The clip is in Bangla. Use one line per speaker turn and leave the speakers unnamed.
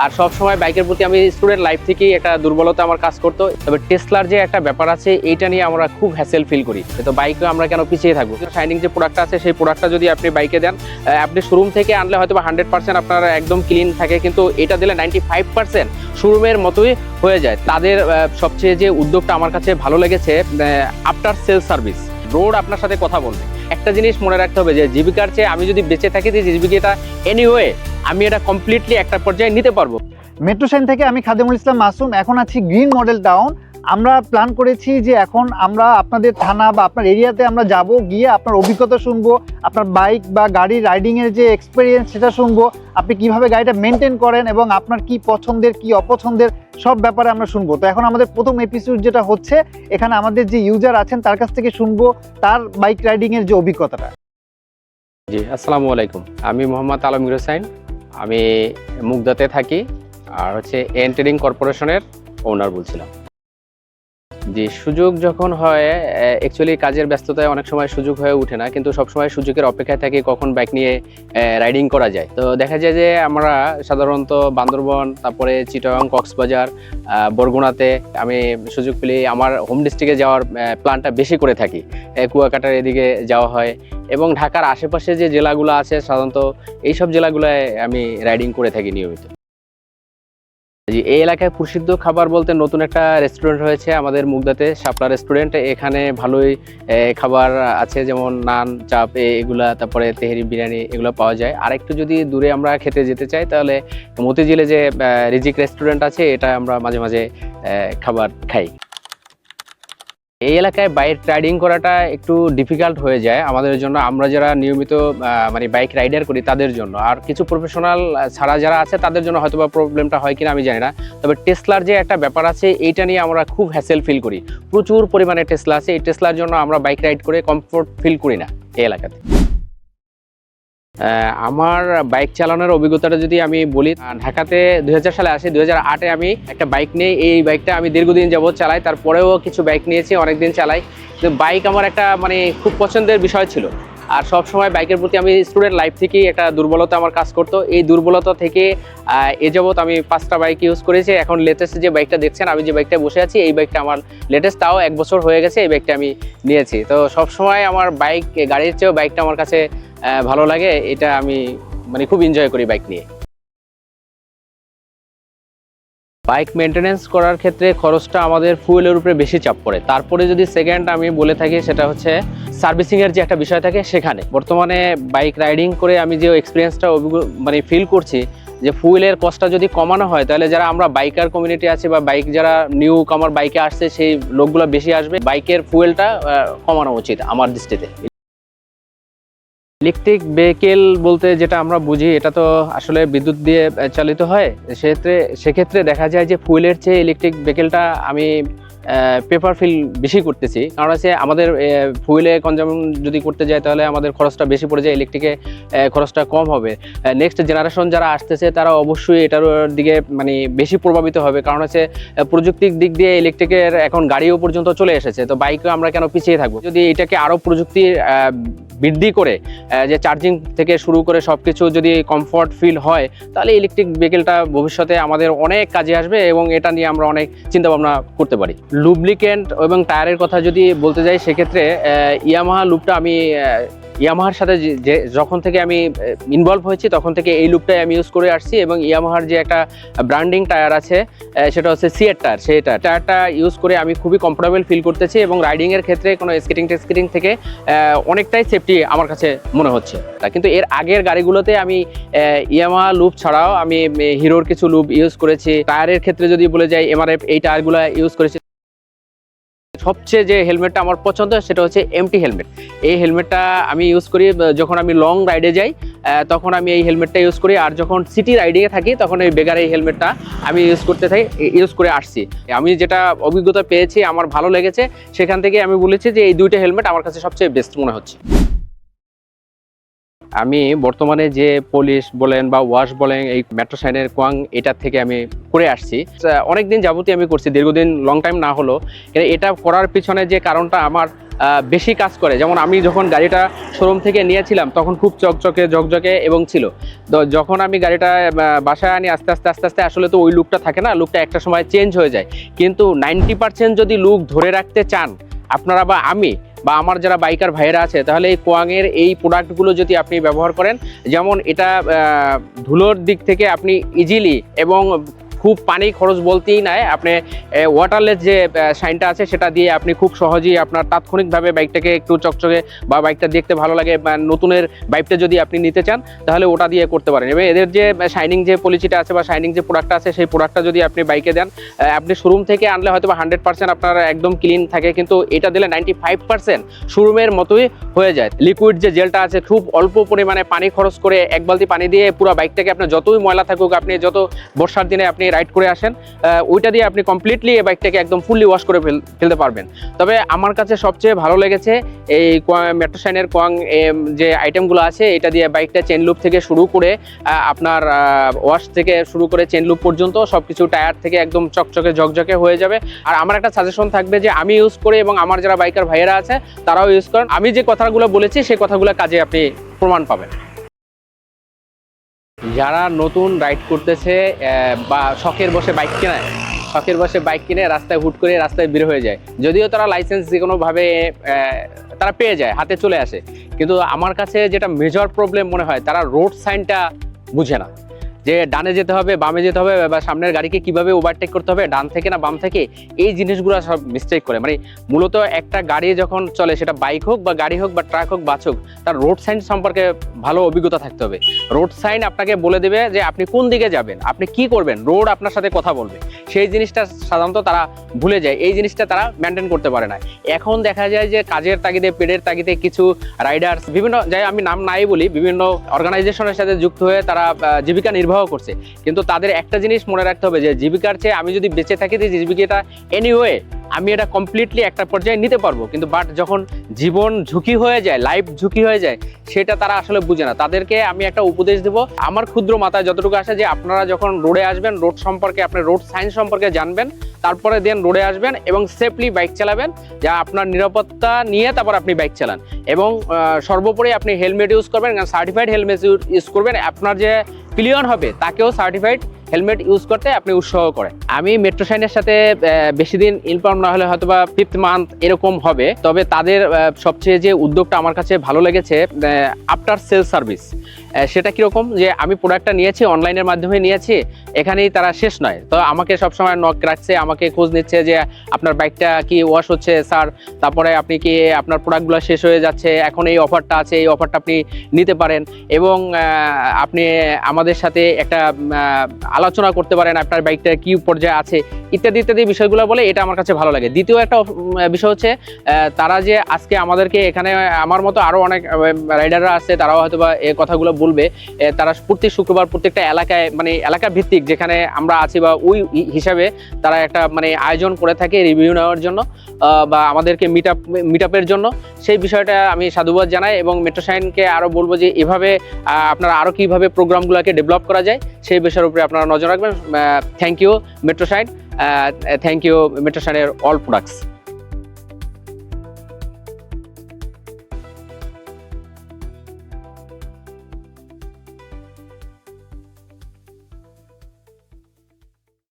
আর সব সময় বাইকের প্রতি আমি স্টুডেন্ট লাইফ থেকেই একটা দুর্বলতা আমার কাজ করতো। তবে টেসলার যে একটা ব্যাপার আছে এইটা নিয়ে আমরা খুব হ্যাসেল ফিল করি। তো বাইকে আমরা কেন পিছিয়ে থাকবো? শাইনিং যে প্রোডাক্টটা আছে সেই প্রোডাক্টটা যদি আপনি বাইকে দেন, আপনি শোরুম থেকে আনলে হয়তো 100% আপনার একদম ক্লিন থাকে, কিন্তু এটা দিলে 95% শোরুমের মতোই হয়ে যায়। তাদের সবচেয়ে যে উদ্যোগটা আমার কাছে ভালো লেগেছে, আফটার সেল সার্ভিস। রোড আপনার সাথে কথা বলবে। একটা জিনিস মনে রাখতে হবে যে জীবিকার চেয়ে আমি যদি বেঁচে থাকি, যে জীবিকাটা এনিওয়ে আমি এটা কমপ্লিটলি একটা পর্যায়ে নিতে পারবো।
মেট্রো শাইন থেকে আমি খাদেমুল ইসলাম মাসুম। এখন আছি গ্রিন মডেল টাউন। আমরা প্ল্যান করেছি যে এখন আমরা আপনাদের থানা বা আপনার এরিয়াতে আমরা যাব, গিয়ে আপনার অভিজ্ঞতা শুনবো, আপনার বাইক বা গাড়ির রাইডিংয়ের যে এক্সপিরিয়েন্স সেটা শুনবো, আপনি কিভাবে গাড়িটা মেনটেন করেন এবং আপনার কি পছন্দের কি অপছন্দের সব ব্যাপারে আমরা শুনবো। তো এখন আমাদের প্রথম এপিসোড যেটা হচ্ছে, এখানে আমাদের যে ইউজার আছেন তার কাছ থেকে শুনবো তার বাইক রাইডিংয়ের যে অভিজ্ঞতাটা।
জি, আসসালামু আলাইকুম। আমি মোহাম্মদ আলমগীর হোসেন। আমি মুগদাতে থাকি আর এন ট্রেডিং কর্পোরেশনের ওনার বলছিলাম। জি, সুযোগ যখন হয়, অ্যাকচুয়ালি কাজের ব্যস্ততায় অনেক সময় সুযোগ হয়ে ওঠে না, কিন্তু সবসময় সুযোগের অপেক্ষায় থাকি কখন বাইক নিয়ে রাইডিং করা যায়। তো দেখা যায় যে আমরা সাধারণত বান্দরবন, তারপরে চিটাগাং, কক্সবাজার, বরগুনাতে আমি সুযোগ পেলে আমার হোম ডিস্ট্রিক্টে যাওয়ার প্ল্যানটা বেশি করে থাকি। কুয়াকাটার এদিকে যাওয়া হয় এবং ঢাকার আশেপাশে যে জেলাগুলো আছে সাধারণত এইসব জেলাগুলোয় আমি রাইডিং করে থাকি নিয়মিত। জি, এই এলাকায় প্রসিদ্ধ খাবার বলতে নতুন একটা রেস্টুরেন্ট হয়েছে আমাদের মুগদাতে, শাপলা রেস্টুরেন্ট। এখানে ভালোই খাবার আছে, যেমন নান, চাপ এগুলা, তারপরে তেহেরি, বিরিয়ানি এগুলো পাওয়া যায়। আর একটু যদি দূরে আমরা খেতে যেতে চাই তাহলে মতিঝিলে যে রিজিক রেস্টুরেন্ট আছে, এটা আমরা মাঝে মাঝে খাবার খাই। এই এলাকায় বাইক রাইডিং করাটা একটু ডিফিকাল্ট হয়ে যায় আমাদের জন্য, আমরা যারা নিয়মিত মানে বাইক রাইডার করি তাদের জন্য। আর কিছু প্রফেশনাল ছাড়া যারা আছে তাদের জন্য হয়তো বা প্রবলেমটা হয় কিনা আমি জানি না। তবে টেসলার যে একটা ব্যাপার আছে এইটা নিয়ে আমরা খুব হ্যাসেল ফিল করি। প্রচুর পরিমাণে টেসলা আছে, এই টেসলার জন্য আমরা বাইক রাইড করে কমফোর্ট ফিল করি না এই এলাকাতে। আমার বাইক চালানোর অভিজ্ঞতাটা যদি আমি বলি, ঢাকাতে 2000 সালে আসি, 2008-এ আমি একটা বাইক নিই। এই বাইকটা আমি দীর্ঘদিন যাবত চালাই, তারপরেও কিছু বাইক নিয়েছি, অনেকদিন চালাই। কিন্তু বাইক আমার একটা মানে খুব পছন্দের বিষয় ছিল। আর সব সময় বাইকের প্রতি আমি স্টুডেন্ট লাইফ থেকেই একটা দুর্বলতা আমার কাজ করতো। এই দুর্বলতা থেকে এ যাবৎ আমি 5টা বাইক ইউজ করেছি। এখন লেটেস্ট যে বাইকটা দেখছেন, আমি যে বাইকটা বসে আছি, এই বাইকটা আমার লেটেস্ট, তাও 1 বছর হয়ে গেছে এই বাইকটা আমি নিয়েছি। তো সব সময় আমার বাইক, গাড়ির চেয়েও বাইকটা আমার কাছে ভালো লাগে। এটা আমি মানে খুব এনজয় করি বাইক নিয়ে। বাইক মেনটেনেন্স করার ক্ষেত্রে খরচটা আমাদের ফুয়েলের উপরে বেশি চাপ পড়ে। তারপরে যদি সেকেন্ড আমি বলে থাকি, সেটা হচ্ছে সার্ভিসিংয়ের যে একটা বিষয় থাকে সেখানে। বর্তমানে বাইক রাইডিং করে আমি যে এক্সপিরিয়েন্সটা মানে ফিল করছি, যে ফুয়েলের কস্টটা যদি কমানো হয় তাহলে যারা আমরা বাইকার কমিউনিটি আছে বা বাইক যারা নিউ কামার বাইকে আসছে সেই লোকগুলো বেশি আসবে। বাইকের ফুয়েলটা কমানো উচিত আমার দৃষ্টিতে। ইলেকট্রিক ভেহিকেল বলতে যেটা আমরা বুঝি, এটা তো আসলে বিদ্যুৎ দিয়ে চালিত হয়। সেক্ষেত্রে দেখা যায় যে ফুয়েলের চেয়ে ইলেকট্রিক ভেহিকেলটা আমি পেপার ফিল বেশি করতেছি। কারণ হচ্ছে আমাদের ফুয়েলে কনজাম যদি করতে যায় তাহলে আমাদের খরচটা বেশি পড়ে যায়, ইলেকট্রিকে খরচটা কম হবে। নেক্সট জেনারেশন যারা আসতেছে তারা অবশ্যই এটার দিকে মানে বেশি প্রভাবিত হবে। কারণ হচ্ছে প্রযুক্তির দিক দিয়ে ইলেকট্রিকের এখন গাড়িও পর্যন্ত চলে এসেছে। তো বাইকেও আমরা কেন পিছিয়ে থাকবো? যদি এটাকে আরও প্রযুক্তি বৃদ্ধি করে, যে চার্জিং থেকে শুরু করে সব কিছু যদি কমফর্ট ফিল হয়, তাহলে ইলেকট্রিক ভেহিকেলটা ভবিষ্যতে আমাদের অনেক কাজে আসবে এবং এটা নিয়ে আমরা অনেক চিন্তাভাবনা করতে পারি। লুব্রিকেন্ট এবং টায়ারের কথা যদি বলতে যাই, সেক্ষেত্রে ইয়ামাহা লুপটা আমি ইয়ামাহার সাথে যখন থেকে আমি ইনভলভ হয়েছি তখন থেকে এই লুপটাই আমি ইউজ করে আসছি। এবং ইয়ামাহার যে একটা ব্র্যান্ডিং টায়ার আছে সেটা হচ্ছে সিএর টায়ার, সেই টায়ারটা ইউজ করে আমি খুবই কমফোর্টেবল ফিল করতেছি এবং রাইডিংয়ের ক্ষেত্রে কোনো স্কেটিং থেকে অনেকটাই সেফটি আমার কাছে মনে হচ্ছে। কিন্তু এর আগের গাড়িগুলোতে আমি ইয়ামাহা লুপ ছাড়াও আমি হিরোর কিছু লুপ ইউজ করেছি। টায়ারের ক্ষেত্রে যদি বলে যাই, এমআরএফ এই টায়ারগুলো ইউজ করেছি। সবচেয়ে যে হেলমেটটা আমার পছন্দ সেটা হচ্ছে এমটি হেলমেট। এই হেলমেটটা আমি ইউজ করি যখন আমি লং রাইডে যাই, তখন আমি এই হেলমেটটা ইউজ করি। আর যখন সিটি রাইডিংয়ে থাকি তখন এই বেগার এই হেলমেটটা আমি ইউজ করে আসছি। আমি যেটা অভিজ্ঞতা পেয়েছি আমার ভালো লেগেছে, সেখান থেকে আমি বলেছি যে এই দুইটা হেলমেট আমার কাছে সবচেয়ে বেস্ট মনে হচ্ছে। আমি বর্তমানে যে পলিশ বলেন বা ওয়াশ বলেন, এই মেট্রো শাইনের কোয়াং এটার থেকে আমি করে আসছি। অনেকদিন যাবতীয় আমি করছি, দীর্ঘদিন লং টাইম না হলো। এটা করার পিছনে যে কারণটা আমার বেশি কাজ করে। যেমন আমি যখন গাড়িটা শোরুম থেকে নিয়েছিলাম তখন খুব চকচকে ঝকঝকে এবং ছিল, তো যখন আমি গাড়িটা বাসায় আনি আস্তে আস্তে আস্তে আস্তে আসলে তো ওই লুকটা থাকে না, লুকটা একটা সময় চেঞ্জ হয়ে যায়। কিন্তু 90% যদি লুক ধরে রাখতে চান আপনারা বা আমি বা আমার যারা বাইকার ভাইয়েরা আছে, তাহলে এই কোয়াংয়ের এই প্রোডাক্টগুলো যদি আপনি ব্যবহার করেন, যেমন এটা ধুলোর দিক থেকে আপনি ইজিলি এবং খুব পানি খরচ বলতেই নাই, আপনি ওয়াটারলেস যে শাইনটা আছে সেটা দিয়ে আপনি খুব সহজেই আপনার তাৎক্ষণিকভাবে বাইকটাকে একটু চকচকে বা বাইকটা দেখতে ভালো লাগে বা নতুনের বাইকটা যদি আপনি নিতে চান তাহলে ওটা দিয়ে করতে পারেন। এবং এদের যে শাইনিং যে পলিসিটা আছে বা শাইনিং যে প্রোডাক্টটা আছে সেই প্রোডাক্টটা যদি আপনি বাইকে দেন, আপনি শোরুম থেকে আনলে হয়তো বা 100% আপনার একদম ক্লিন থাকে, কিন্তু এটা দিলে 95% শোরুমের মতোই হয়ে যায়। লিকুইড যে জেলটা আছে খুব অল্প পরিমাণে পানি খরচ করে এক বালতি পানি দিয়ে পুরো বাইকটাকে আপনার যতই ময়লা থাকুক, আপনি যত বর্ষার দিনে আপনি রাইড করে আসেন, ওইটা দিয়ে আপনি কমপ্লিটলি এই বাইকটাকে একদম ফুললি ওয়াশ করে ফেলতে পারবেন। তবে আমার কাছে সবচেয়ে ভালো লেগেছে এই মেট্রো শাইনের কোয়াং যে আইটেমগুলো আছে, এটা দিয়ে বাইকটা চেন লুপ থেকে শুরু করে আপনার ওয়াশ থেকে শুরু করে চেন লুপ পর্যন্ত সবকিছু টায়ার থেকে একদম চকচকে ঝকঝকে হয়ে যাবে। আর আমার একটা সাজেশন থাকবে যে আমি ইউজ করি এবং আমার যারা বাইকার ভাইয়েরা আছে তারাও ইউজ করেন। আমি যে কথাগুলো বলেছি সেই কথাগুলো কাজে আপনি প্রমাণ পাবেন। যারা নতুন রাইড করতেছে বা শখের বসে বাইক কিনে রাস্তায় হুট করে রাস্তায় বের হয়ে যায়, যদিও তারা লাইসেন্স যে কোনোভাবে তারা পেয়ে যায়, হাতে চলে আসে, কিন্তু আমার কাছে যেটা মেজর প্রবলেম মনে হয় তারা রোড সাইনটা বুঝে না, যে ডানে যেতে হবে বামে যেতে হবে বা সামনের গাড়িকে কিভাবে ওভারটেক করতে হবে, ডান থেকে না বাম থেকে, এই জিনিসগুলো সব মিস্টেক করে। মানে মূলত একটা গাড়ি যখন চলে, সেটা বাইক হোক বা গাড়ি হোক বা ট্রাক হোক বাস হোক, তার রোড সাইন সম্পর্কে ভালো অভিজ্ঞতা থাকতে হবে। রোড সাইন আপনাকে বলে দেবে যে আপনি কোন দিকে যাবেন, আপনি কি করবেন, রোড আপনার সাথে কথা বলবে। সেই জিনিসটা সাধারণত তারা ভুলে যায়, এই জিনিসটা তারা মেনটেন করতে পারে না। এখন দেখা যায় যে কাজের তাগিদে পেটের তাগিদে কিছু রাইডার্স বিভিন্ন যাই আমি নাম নাই বলি, বিভিন্ন অর্গানাইজেশনের সাথে যুক্ত হয়ে তারা জীবিকা নির্বাহ করছে, কিন্তু তাদের একটা জিনিস মনে রাখতে হবে যে জীবিকার চেয়ে আমি যদি বেঁচে থাকি যে জীবিকাটা এনিওয়ে আমি এটা কমপ্লিটলি একটা পর্যায়ে নিতে পারবো, কিন্তু বাট যখন জীবন ঝুঁকি হয়ে যায়, লাইফ ঝুঁকি হয়ে যায়, সেটা তারা আসলে বুঝে না। তাদেরকে আমি একটা উপদেশ দেব আমার ক্ষুদ্র মাথায় যতটুকু আসে, যে আপনারা যখন রোডে আসবেন রোড সম্পর্কে আপনি রোড সাইন সম্পর্কে জানবেন, তারপরে দেন রোডে আসবেন এবং সেফলি বাইক চালাবেন, যা আপনার নিরাপত্তা নিয়ে তারপর আপনি বাইক চালান। এবং সর্বোপরি আপনি হেলমেট ইউজ করবেন, সার্টিফাইড হেলমেট ইউজ করবেন। আপনার যে পিলিয়ন হবে তাকেও সার্টিফাইড হেলমেট ইউজ করতে আপনি উৎসাহ করেন। আমি মেট্রো শাইনের সাথে বেশি দিন ইনফর্ম না হলে হয়তো বা 5th মান্থ এরকম হবে, তবে তাদের সবচেয়ে যে উদ্যোগটা আমার কাছে ভালো লেগেছে আফটার সেল সার্ভিস। সেটা কীরকম, যে আমি প্রোডাক্টটা নিয়েছি অনলাইনের মাধ্যমে নিয়েছি, এখানেই তারা শেষ নয়, তো আমাকে সবসময় নক রাখছে, আমাকে খোঁজ নিচ্ছে যে আপনার বাইকটা কি ওয়াশ হচ্ছে স্যার, তারপরে আপনি কি আপনার প্রোডাক্টগুলো শেষ হয়ে যাচ্ছে, এখন এই অফারটা আছে, এই অফারটা আপনি নিতে পারেন এবং আপনি আমাদের সাথে একটা আলোচনা করতে পারেন আপনার বাইকটা কি পর্যায়ে আছে, ইত্যাদি ইত্যাদি বিষয়গুলো বলে। এটা আমার কাছে ভালো লাগে। দ্বিতীয় একটা বিষয় হচ্ছে তারা যে আজকে আমাদেরকে এখানে, আমার মতো আরও অনেক রাইডাররা আছে, তারাও হয়তো বা এই কথাগুলো বলবে, তারা প্রতি শুক্রবার প্রত্যেকটা এলাকায়, মানে এলাকা ভিত্তিক যেখানে আমরা আছি বা ওই হিসাবে তারা একটা মানে আয়োজন করে থাকে রিভিউ নেওয়ার জন্য বা আমাদেরকে মিট আপের জন্য। সেই বিষয়টা আমি সাধুবাদ জানাই এবং মেট্রো শাইনকে আরও বলবো যে এভাবে আপনারা আরও কীভাবে প্রোগ্রামগুলোকে ডেভেলপ করা যায় সেই বিষয়ের উপরে আপনারা নজর রাখবেন। Thank you Metro Shine, thank you Metro শাইনের অল প্রোডাক্টস।